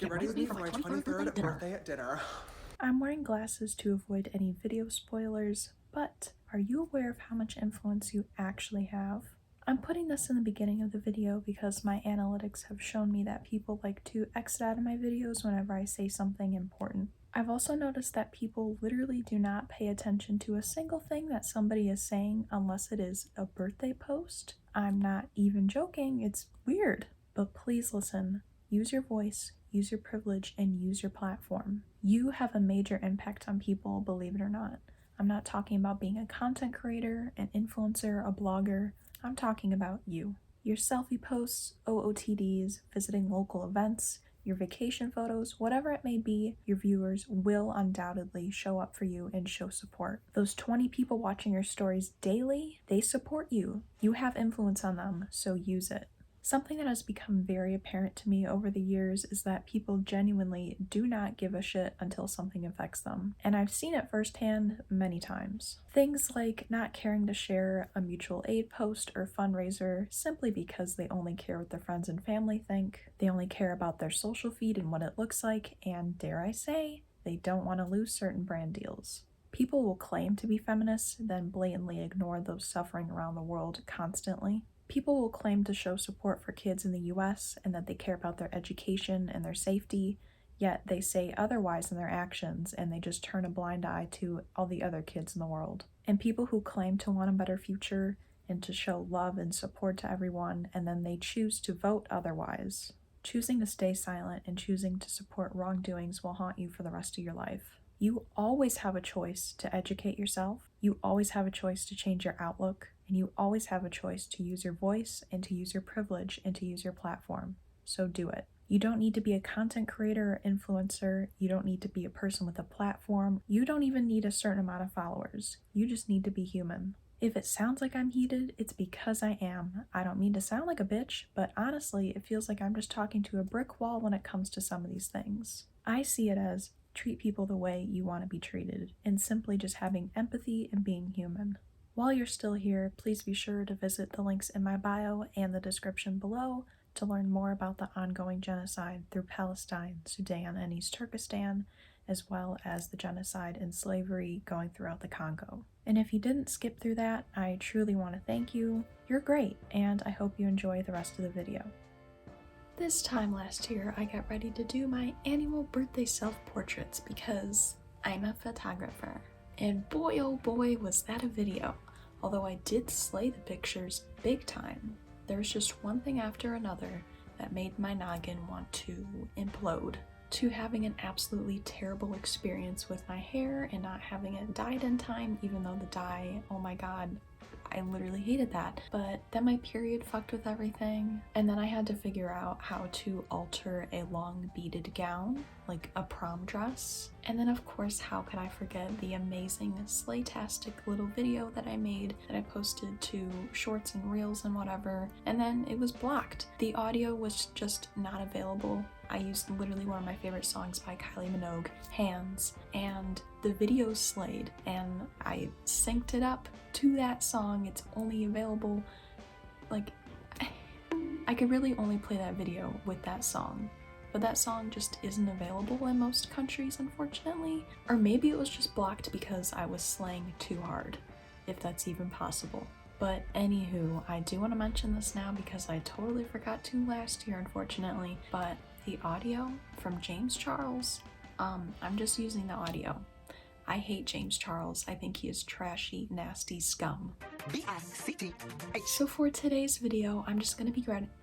Get ready with me for my 23rd birthday at dinner. I'm wearing glasses to avoid any video spoilers, but are you aware of how much influence you actually have? I'm putting this in the beginning of the video because my analytics have shown me that people like to exit out of my videos whenever I say something important. I've also noticed that people literally do not pay attention to a single thing that somebody is saying unless it is a birthday post. I'm not even joking, it's weird. But please listen. Use your voice, use your privilege, and use your platform. You have a major impact on people, believe it or not. I'm not talking about being a content creator, an influencer, a blogger. I'm talking about you. Your selfie posts, OOTDs, visiting local events, your vacation photos, whatever it may be, your viewers will undoubtedly show up for you and show support. Those 20 people watching your stories daily, they support you. You have influence on them, so use it. Something that has become very apparent to me over the years is that people genuinely do not give a shit until something affects them. And I've seen it firsthand many times. Things like not caring to share a mutual aid post or fundraiser simply because they only care what their friends and family think. They only care about their social feed and what it looks like, and dare I say, they don't want to lose certain brand deals. People will claim to be feminists, then blatantly ignore those suffering around the world constantly. People will claim to show support for kids in the US and that they care about their education and their safety, yet they say otherwise in their actions and they just turn a blind eye to all the other kids in the world. And people who claim to want a better future and to show love and support to everyone, and then they choose to vote otherwise. Choosing to stay silent and choosing to support wrongdoings will haunt you for the rest of your life. You always have a choice to educate yourself. You always have a choice to change your outlook. And you always have a choice to use your voice and to use your privilege and to use your platform. So do it. You don't need to be a content creator or influencer. You don't need to be a person with a platform. You don't even need a certain amount of followers. You just need to be human. If it sounds like I'm heated, it's because I am. I don't mean to sound like a bitch, but honestly, it feels like I'm just talking to a brick wall when it comes to some of these things. I see it as treat people the way you want to be treated, and simply just having empathy and being human. While you're still here, please be sure to visit the links in my bio and the description below to learn more about the ongoing genocide through Palestine, Sudan, and East Turkistan, as well as the genocide and slavery going throughout the Congo. And if you didn't skip through that, I truly want to thank you. You're great, and I hope you enjoy the rest of the video. This time last year, I got ready to do my annual birthday self-portraits because I'm a photographer. And boy oh boy was that a video. Although I did slay the pictures big time, there's just one thing after another that made my noggin want to implode. To having an absolutely terrible experience with my hair and not having it dyed in time, even though the dye, oh my god, I literally hated that. But then my period fucked with everything, and then I had to figure out how to alter a long beaded gown, like a prom dress. And then of course, how could I forget the amazing slaytastic little video that I made that I posted to shorts and reels and whatever, and then it was blocked. The audio was just not available. I used literally one of my favorite songs by Kylie Minogue, Hands, and the video slayed, and I synced it up to that song. It's only available, like, I could really only play that video with that song, but that song just isn't available in most countries, unfortunately. Or maybe it was just blocked because I was slaying too hard, if that's even possible. But anywho, I do want to mention this now because I totally forgot to last year, unfortunately, but the audio from James Charles, I'm just using the audio. I hate James Charles. I think he is trashy, nasty scum. So for today's video, I'm just gonna be getting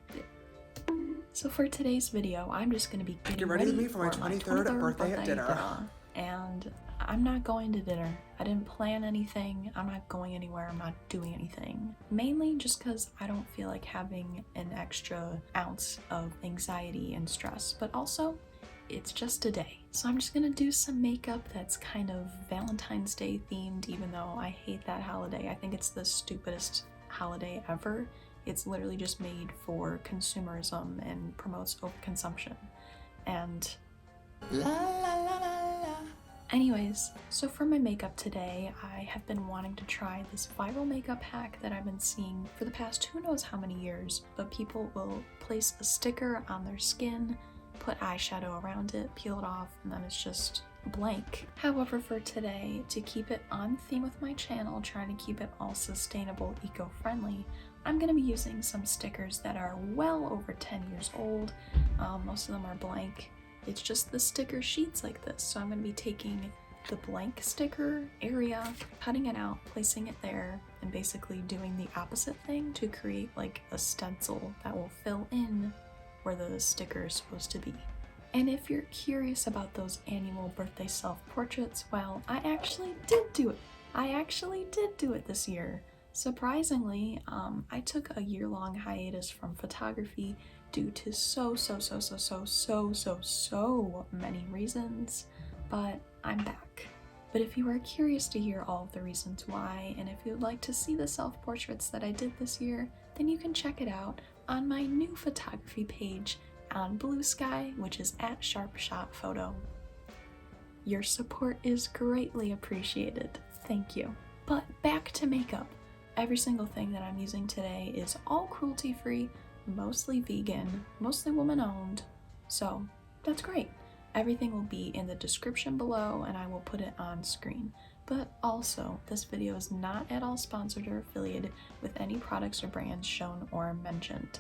ready with me for my 23rd birthday at dinner. And I'm not going to dinner. I didn't plan anything. I'm not going anywhere. I'm not doing anything. Mainly just because I don't feel like having an extra ounce of anxiety and stress, but also it's just a day. So I'm just gonna do some makeup that's kind of Valentine's Day themed, even though I hate that holiday. I think it's the stupidest holiday ever. It's literally just made for consumerism and promotes overconsumption. And anyways, so for my makeup today, I have been wanting to try this viral makeup hack that I've been seeing for the past who knows how many years, but people will place a sticker on their skin put eyeshadow around it, peel it off, and then it's just blank. However, for today, to keep it on theme with my channel, trying to keep it all sustainable, eco-friendly, I'm going to be using some stickers that are well over 10 years old. Most of them are blank. It's just the sticker sheets like this, so I'm going to be taking the blank sticker area, cutting it out, placing it there, and basically doing the opposite thing to create like a stencil that will fill in where the sticker is supposed to be. And if you're curious about those annual birthday self-portraits, well, I actually did do it. I actually did do it this year. Surprisingly, I took a year-long hiatus from photography due to so many reasons, but I'm back. But if you are curious to hear all of the reasons why, and if you would like to see the self-portraits that I did this year, then you can check it out on my new photography page on Blue Sky, which is at Sharp Shot Photo. Your support is greatly appreciated. Thank you. But back to makeup. Every single thing that I'm using today is all cruelty-free, mostly vegan, mostly woman-owned, so that's great. Everything will be in the description below and I will put it on screen. But also, this video is not at all sponsored or affiliated with any products or brands shown or mentioned.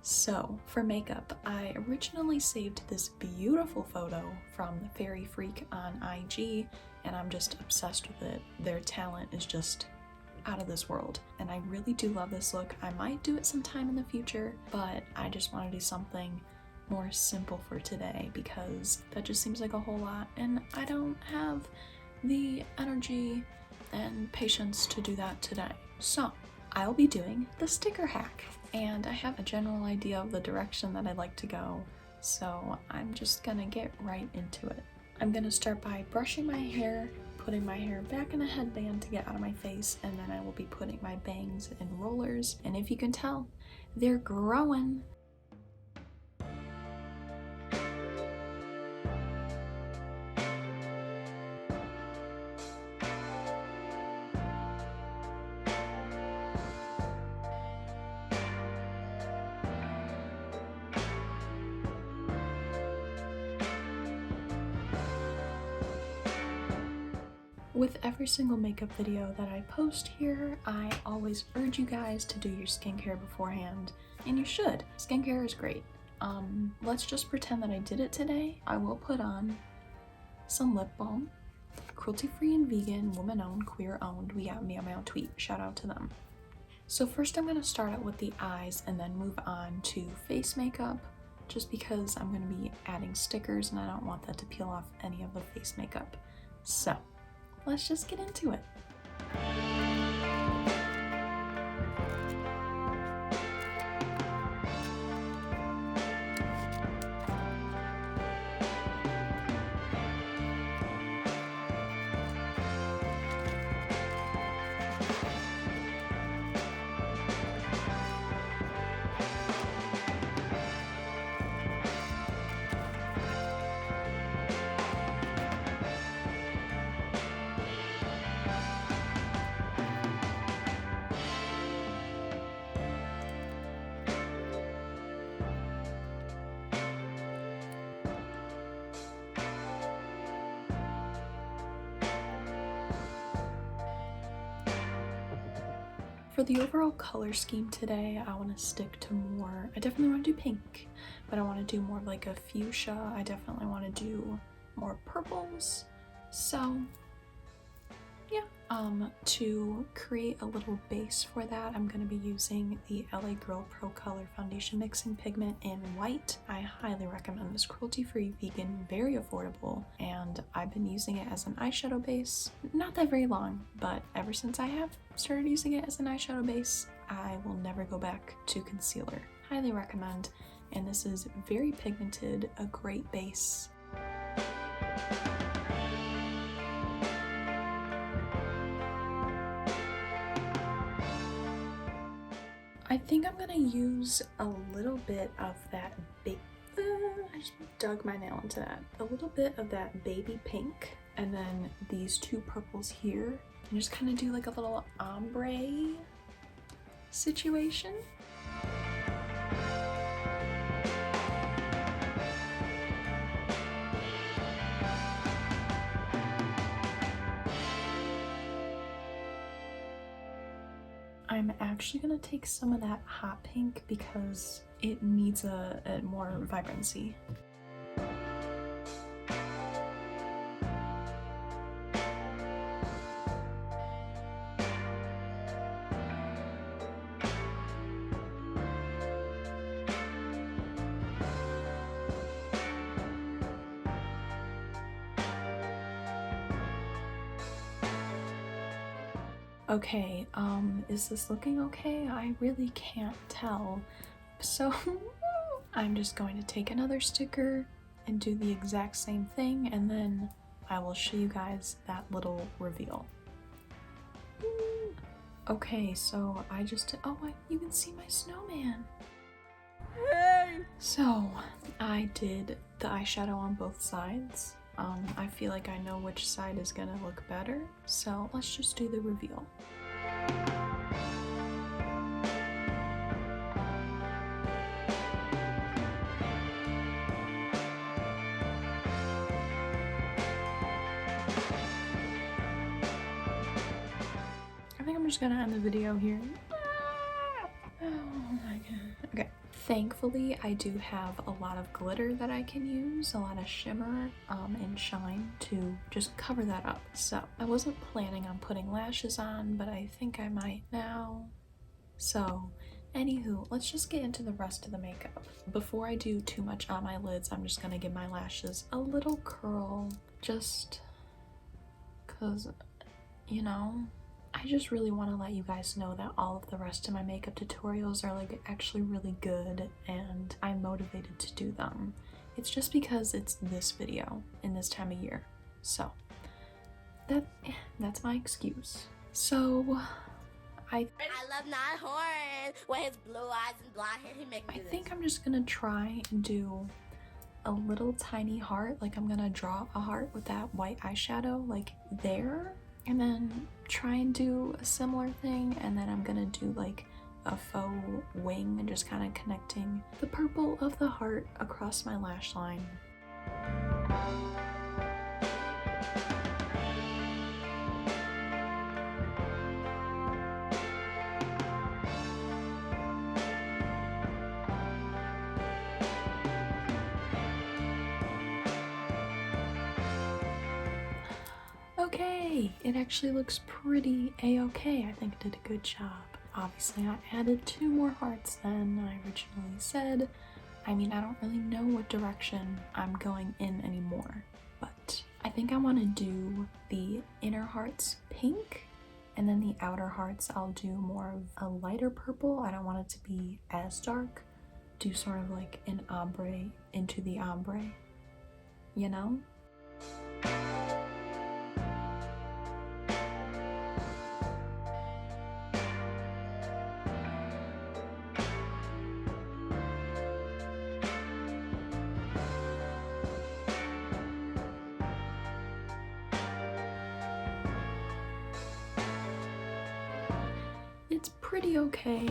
So, for makeup, I originally saved this beautiful photo from the Fairy Freak on IG, and I'm just obsessed with it. Their talent is just out of this world, and I really do love this look. I might do it sometime in the future, but I just want to do something more simple for today because that just seems like a whole lot, and I don't have the energy and patience to do that today. So, I'll be doing the sticker hack. And I have a general idea of the direction that I'd like to go, so I'm just gonna get right into it. I'm gonna start by brushing my hair, putting my hair back in a headband to get out of my face, and then I will be putting my bangs in rollers, and if you can tell, they're growing. With every single makeup video that I post here, I always urge you guys to do your skincare beforehand, and you should. Skincare is great. Let's just pretend that I did it today. I will put on some lip balm, cruelty-free and vegan, woman-owned, queer-owned. We got me on my own tweet. Shout out to them. So first I'm going to start out with the eyes and then move on to face makeup, just because I'm going to be adding stickers and I don't want that to peel off any of the face makeup. So, let's just get into it. For the overall color scheme today, I want to stick to more, I definitely want to do pink, but I want to do more like a fuchsia. I definitely want to do more purples. So yeah, to create a little base for that, I'm going to be using the LA Girl Pro Color Foundation Mixing Pigment in white. I highly recommend this cruelty-free, vegan, very affordable, and I've been using it as an eyeshadow base. Not that very long, but ever since I have started using it as an eyeshadow base, I will never go back to concealer. Highly recommend, and this is very pigmented, a great base. I think I'm gonna use a little bit of that I just dug my nail into that. A little bit of that baby pink, and then these two purples here, and just kind of do like a little ombre situation. I'm actually gonna take some of that hot pink because it needs a more vibrancy. Okay, is this looking okay? I really can't tell. So I'm just going to take another sticker and do the exact same thing, and then I will show you guys that little reveal. Okay, so I just, you can see my snowman. Hey! So I did the eyeshadow on both sides. I feel like I know which side is gonna look better, so let's just do the reveal. I think I'm just gonna end the video here. Oh my god. Okay. Thankfully, I do have a lot of glitter that I can use, a lot of shimmer and shine to just cover that up. So I wasn't planning on putting lashes on, but I think I might now. So anywho, let's just get into the rest of the makeup. Before I do too much on my lids, I'm just gonna give my lashes a little curl, just cause, you know, I just really want to let you guys know that all of the rest of my makeup tutorials are like actually really good and I'm motivated to do them. It's just because it's this video in this time of year. So that's my excuse. So I love Nighthorn with his blue eyes and blonde hair. He make me I do this. think I'm just gonna try and do a little tiny heart. Like I'm gonna draw a heart with that white eyeshadow like there, and then try and do a similar thing, and then I'm gonna do like a faux wing and just kind of connecting the purple of the heart across my lash line. Okay, it actually looks pretty a-okay. I think I did a good job. Obviously, I added 2 more hearts than I originally said. I mean, I don't really know what direction I'm going in anymore, but I think I want to do the inner hearts pink, and then the outer hearts I'll do more of a lighter purple. I don't want it to be as dark. Do sort of like an ombre into the ombre, you know? It's pretty okay.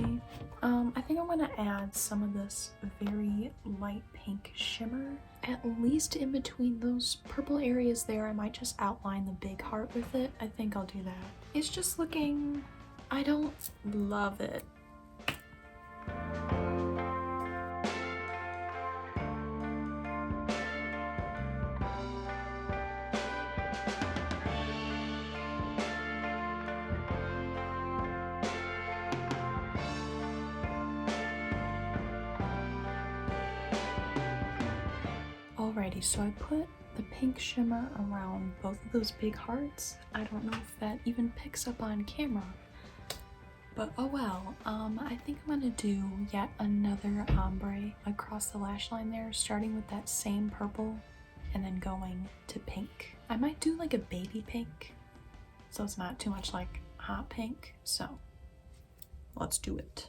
I think I'm gonna add some of this very light pink shimmer, at least in between those purple areas there. I might just outline the big heart with it. I think I'll do that. It's just looking, I don't love it. Alrighty, so I put the pink shimmer around both of those big hearts. I don't know if that even picks up on camera, but oh well. I think I'm gonna do yet another ombre across the lash line there, starting with that same purple and then going to pink. I might do like a baby pink, so it's not too much like hot pink, so let's do it.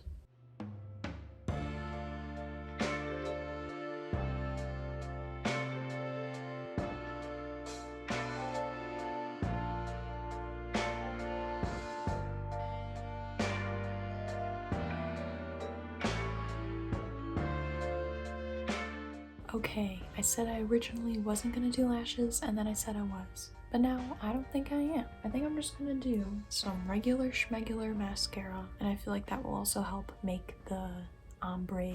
Okay, I said I originally wasn't gonna do lashes, and then I said I was. But now I don't think I am. I think I'm just gonna do some regular schmegular mascara, and I feel like that will also help make the ombre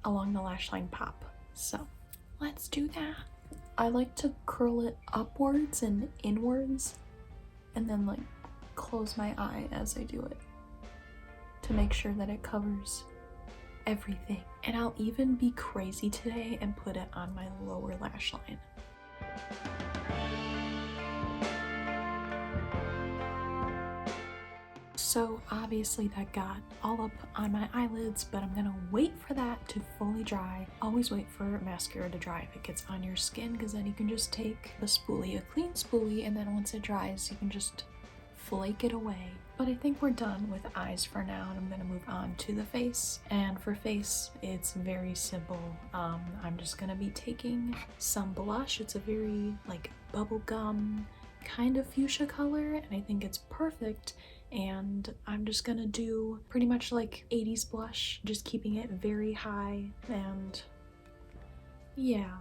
along the lash line pop. So let's do that. I like to curl it upwards and inwards and then like close my eye as I do it to make sure that it covers everything. And I'll even be crazy today and put it on my lower lash line. So obviously that got all up on my eyelids, but I'm gonna wait for that to fully dry. Always wait for mascara to dry if it gets on your skin, because then you can just take a spoolie, a clean spoolie, and then once it dries, you can just flake it away. But I think we're done with eyes for now, and I'm gonna move on to the face. And for face, it's very simple. I'm just gonna be taking some blush. It's a very like bubblegum kind of fuchsia color, and I think it's perfect. And I'm just gonna do pretty much like 80s blush, just keeping it very high, and yeah.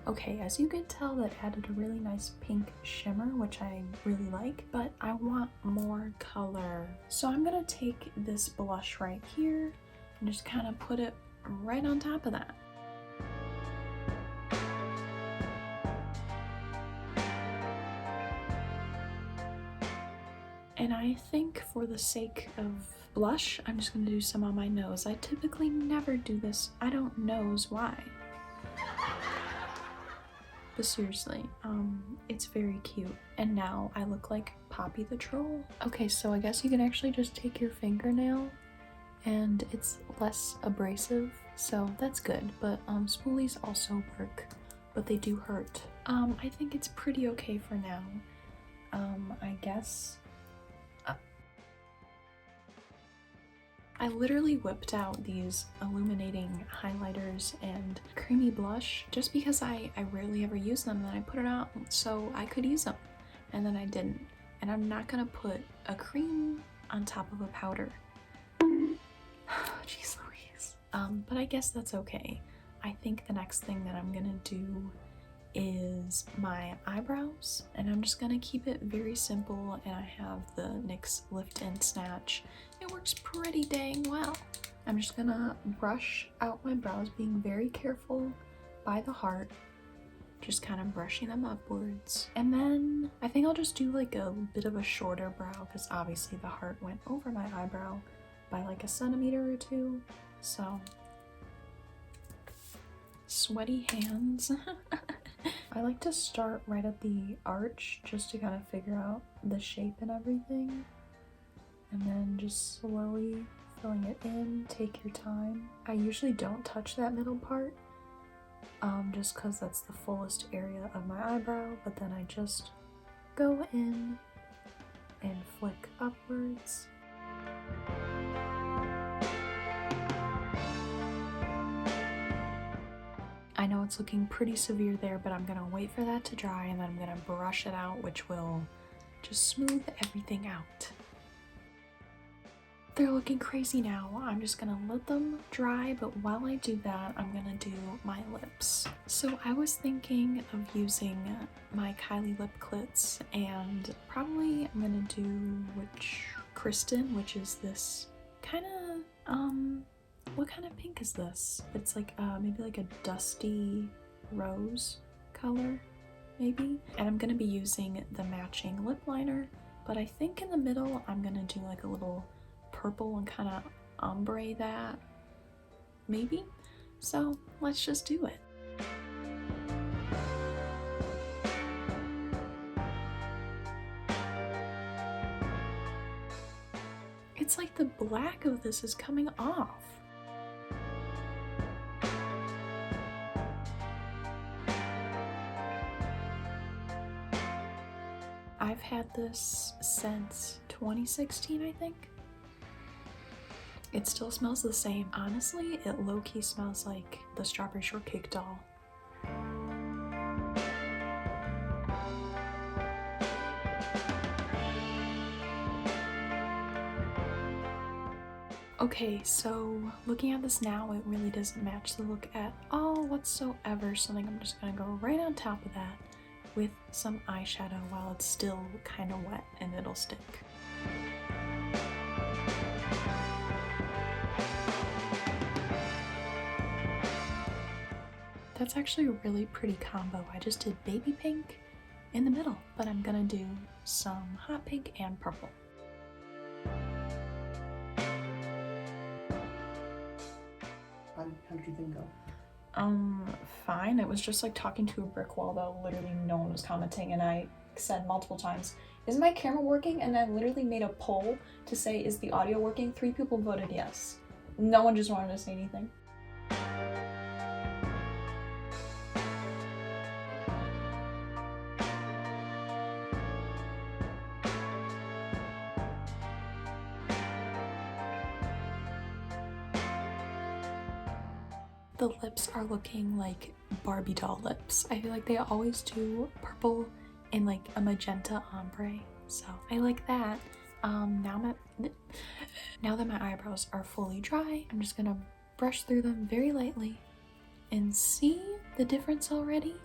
Okay, as you can tell, that added a really nice pink shimmer, which I really like, but I want more color. So I'm gonna take this blush right here and just kind of put it right on top of that. And I think for the sake of blush, I'm just gonna do some on my nose. I typically never do this. I don't know why. But seriously, it's very cute. And now I look like Poppy the Troll. Okay, so I guess you can actually just take your fingernail and it's less abrasive, so that's good. But spoolies also work, but they do hurt. I think it's pretty okay for now. I guess. I literally whipped out these illuminating highlighters and creamy blush just because I rarely ever use them, and I put it out so I could use them, and then I didn't. And I'm not gonna put a cream on top of a powder. Jeez Louise. But I guess that's okay. I think the next thing that I'm gonna do is my eyebrows, and I'm just gonna keep it very simple, and I have the NYX Lift and Snatch. It works pretty dang well. I'm just gonna brush out my brows, being very careful by the heart, just kind of brushing them upwards. And then I think I'll just do like a bit of a shorter brow, because obviously the heart went over my eyebrow by like a centimeter or two, so sweaty hands. I like to start right at the arch just to kind of figure out the shape and everything, and then just slowly filling it in. Take your time. I usually don't touch that middle part just because that's the fullest area of my eyebrow, but then I just go in and flick upwards. I know it's looking pretty severe there, but I'm gonna wait for that to dry, and then I'm gonna brush it out, which will just smooth everything out. They're looking crazy now. I'm just gonna let them dry, but while I do that, I'm gonna do my lips. So I was thinking of using my Kylie lip clits, and probably I'm gonna do Kristen, which is this kind of, what kind of pink is this? It's like maybe like a dusty rose color, maybe. And I'm gonna be using the matching lip liner, but I think in the middle I'm gonna do like a little purple and kind of ombre that, maybe. So let's just do it. It's like the black of this is coming off. I've had this since 2016, I think. It still smells the same. Honestly, it low-key smells like the Strawberry Shortcake doll. Okay, so looking at this now, it really doesn't match the look at all whatsoever, so I think I'm just gonna go right on top of that with some eyeshadow while it's still kind of wet and it'll stick. That's actually a really pretty combo. I just did baby pink in the middle, but I'm gonna do some hot pink and purple. How did you think go? Fine. It was just like talking to a brick wall though. Literally no one was commenting, and I said multiple times, is my camera working? And I literally made a poll to say, is the audio working? 3 people voted yes. No one just wanted to say anything. The lips are looking like Barbie doll lips. I feel like they always do purple and like a magenta ombre, so I like that. Now that my eyebrows are fully dry, I'm just gonna brush through them very lightly and see the difference already.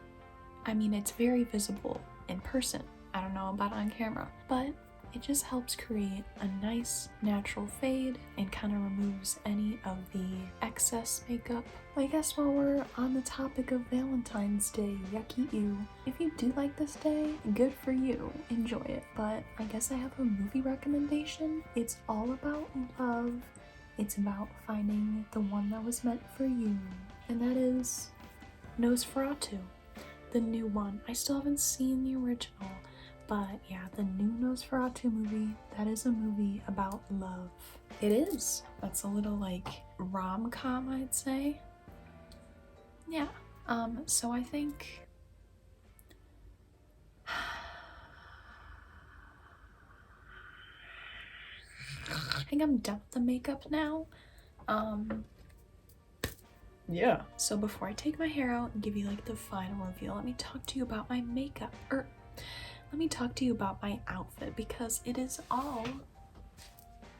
I mean, it's very visible in person. I don't know about on camera, but it just helps create a nice natural fade and kind of removes any of the excess makeup. I guess while we're on the topic of Valentine's Day, yucky you, if you do like this day, good for you, enjoy it. But I guess I have a movie recommendation. It's all about love. It's about finding the one that was meant for you, and that is Nosferatu, the new one. I still haven't seen the original, but yeah, the new Nosferatu movie, that is a movie about love. It is. That's a little like rom-com, I'd say. Yeah. So I think I'm done with the makeup now. Yeah. So before I take my hair out and give you like the final reveal, let me talk to you about my makeup. Let me talk to you about my outfit, because it is all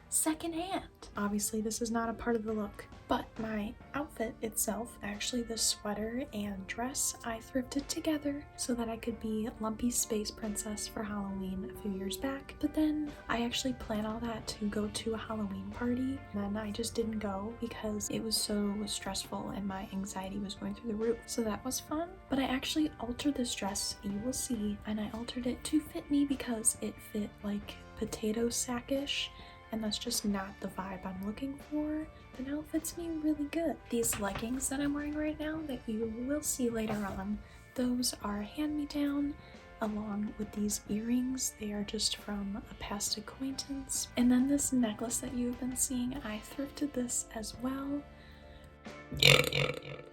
secondhand. Obviously, this is not a part of the look, but my outfit itself, actually the sweater and dress, I thrifted together so that I could be Lumpy Space Princess for Halloween a few years back. But then I actually planned all that to go to a Halloween party, and then I just didn't go because it was so stressful and my anxiety was going through the roof. So that was fun. But I actually altered this dress, you will see, and I altered it to fit me because it fit like potato sack-ish, and that's just not the vibe I'm looking for, but now it fits me really good. These leggings that I'm wearing right now that you will see later on, those are hand-me-down along with these earrings. They are just from a past acquaintance. And then this necklace that you've been seeing, I thrifted this as well.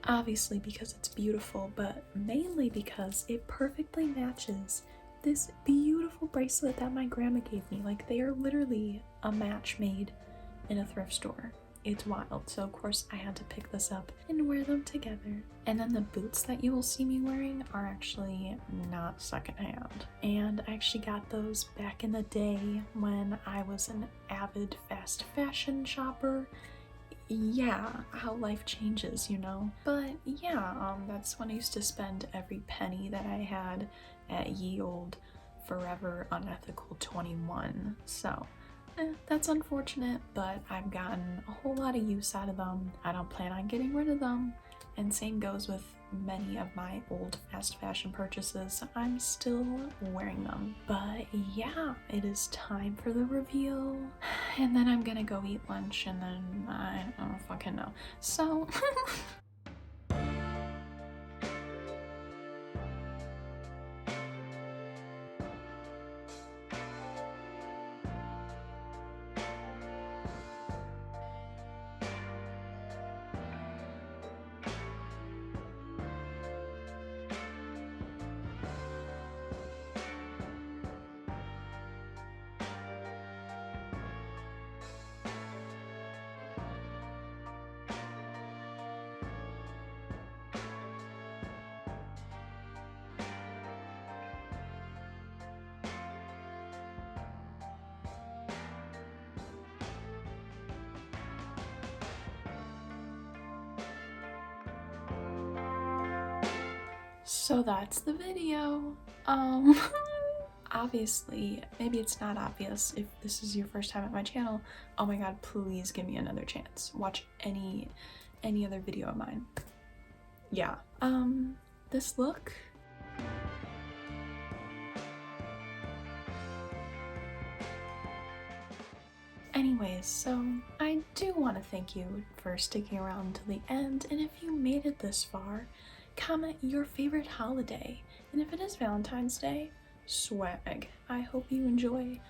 Obviously because it's beautiful, but mainly because it perfectly matches this beautiful bracelet that my grandma gave me. Like, they are literally a match made in a thrift store. It's wild. So of course I had to pick this up and wear them together. And then the boots that you will see me wearing are actually not secondhand. And I actually got those back in the day when I was an avid fast fashion shopper. Yeah, how life changes, you know. But yeah, that's when I used to spend every penny that I had at ye olde forever unethical 21. So that's unfortunate, but I've gotten a whole lot of use out of them. I don't plan on getting rid of them, and same goes with many of my old fast fashion purchases. I'm still wearing them. But yeah, it is time for the reveal, and then I'm gonna go eat lunch, and then I don't fucking know. So So that's the video. Obviously, maybe it's not obvious if this is your first time at my channel. Oh my god, please give me another chance. Watch any other video of mine. Yeah. This look. Anyways, so I do want to thank you for sticking around till the end, and if you made it this far, comment your favorite holiday, and if it is Valentine's Day, swag. I hope you enjoy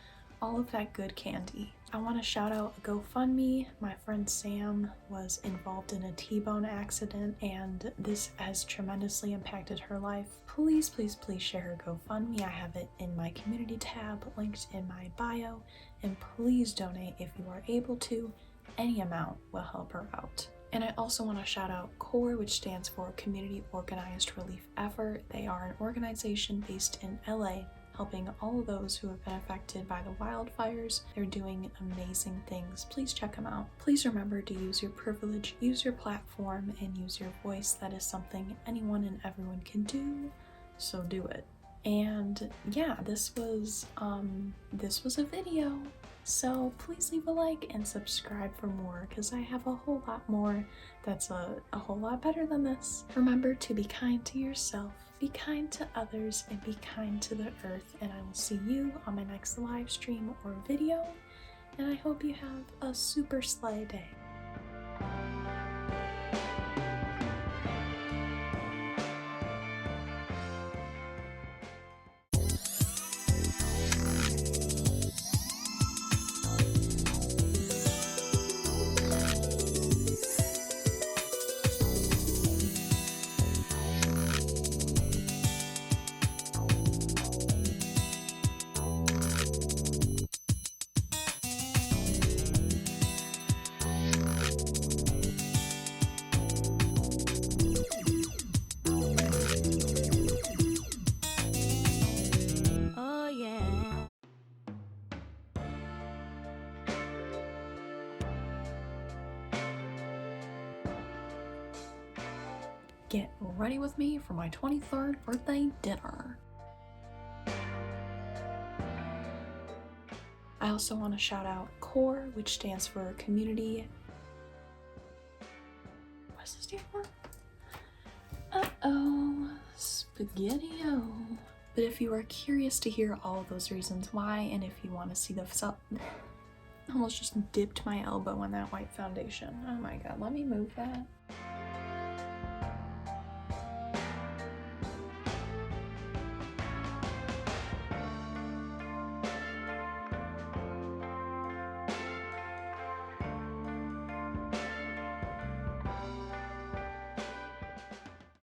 all of that good candy. I want to shout out a GoFundMe. My friend Sam was involved in a T-bone accident and this has tremendously impacted her life. Please, please, please share her GoFundMe. I have it in my community tab linked in my bio, and please donate if you are able to. Any amount will help her out. And I also want to shout out CORE, which stands for Community Organized Relief Effort. They are an organization based in LA, helping all of those who have been affected by the wildfires. They're doing amazing things. Please check them out. Please remember to use your privilege, use your platform, and use your voice. That is something anyone and everyone can do, so do it. And yeah, this was a video. So please leave a like and subscribe for more, because I have a whole lot more that's a whole lot better than this. Remember to be kind to yourself, be kind to others, and be kind to the earth. And I will see you on my next live stream or video. And I hope you have a super slay day. Oh yeah. Get ready with me for my 23rd birthday dinner. I also want to shout out CORE, which stands for Community. What does it stand for? Uh-oh, spaghetti-o. But if you are curious to hear all of those reasons why, and if you want to see the I almost just dipped my elbow in that white foundation. Oh my god, let me move that.